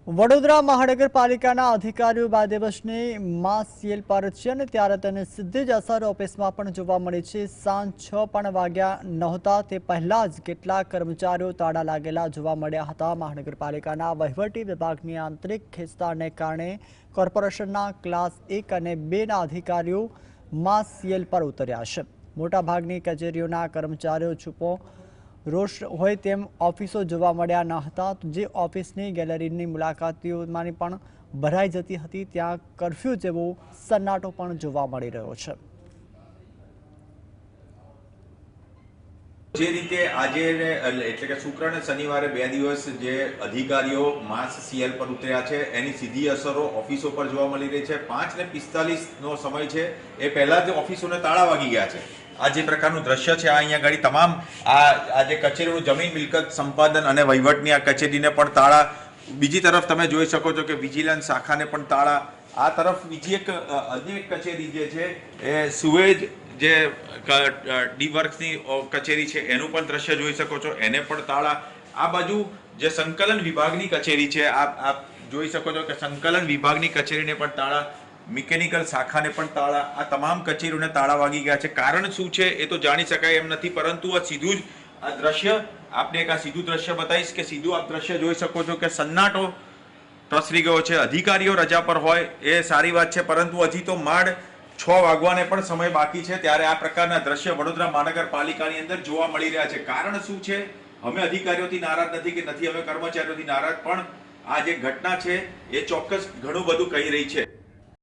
વડોદરા મહાનગરપાલિકાના અધિકારીઓ 2 દિવસની માસ સીએલ પર છે અને ત્યારે તેને સીધી જ અસર ઓફિસમાં પણ જોવા મળી છે। સાંજ 6 પણ વાગ્યા નહોતા તે પહેલા જ કેટલાક કર્મચારીઓ તાળા લાગેલા જોવા મળ્યા હતા। મહાનગરપાલિકાના વહીવટી વિભાગની આંતરિક ખેંચતાણને કારણે કોર્પોરેશનના ક્લાસ 1 અને 2 ના અધિકારીઓ માસ સીએલ પર ઉતર્યા છે। મોટાભાગની કચેરીઓના કર્મચારીઓ છૂપો રોષ હોય તેમ ઓફિસો જોવા મળ્યા ન હતા। જે ઓફિસની ગેલેરીની મુલાકાતીઓમાંની પણ ભરાઈ જતી હતી ત્યાં કર્ફ્યુ જેવો સન્નાટો પણ જોવા મળી રહ્યો છે। જે રીતે આજે એટલે કે શુક્ર અને શનિવારે 2 દિવસ જે અધિકારીઓ માસ સીએલ પર ઉતર્યા છે એની સીધી અસરો ઓફિસો પર જોવા મળી રહી છે। 5:45 નો સમય છે એ પહેલા જ ઓફિસોને તાળા વાગી ગયા છે। આ જે પ્રકારનું દ્રશ્ય છે આ અહીંયા ગાડી તમામ આ જે કચેરીનું જમીન મિલકત સંપાદન અને વહીવટની આ કચેરીને પણ તાળા, બીજી તરફ તમે જોઈ શકો છો કે વિજિલન્સ શાખાને પણ તાળા, આ તરફ બીજી અન્ય એક કચેરી જે છે એ સુએજ જે ડી વર્ક્સની કચેરી છે એનું પણ દ્રશ્ય જોઈ શકો છો, એને પણ તાળા। આ બાજુ જે સંકલન વિભાગની કચેરી છે આપ જોઈ શકો છો કે સંકલન વિભાગની કચેરીને પણ તાળા, મિકેનિકલ શાખાને પણ તાળા, આ તમામ કચેરીઓને તાળા વાગી ગયા છે। કારણ શું છે એ તો જાણી શકાય એમ નથી, પરંતુ આ સીધું જ આ દ્રશ્ય આપને એક આ સીધું દ્રશ્ય બતાવીશ કે સીધું આપ દ્રશ્ય જોઈ શકો છો કે સન્નાટો પ્રસરી ગયો છે। અધિકારીઓ રજા પર હોય એ સારી વાત છે, પરંતુ હજી તો માંડ 6 વાગવાને પણ સમય બાકી છે ત્યારે આ પ્રકારના દ્રશ્ય વડોદરા મહાનગરપાલિકાની અંદર જોવા મળી રહ્યા છે। કારણ શું છે? અમે અધિકારીઓથી નારાજ નથી કે નથી અમે કર્મચારીઓથી નારાજ, પણ આ જે ઘટના છે એ ચોક્કસ ઘણું બધું કહી રહી છે।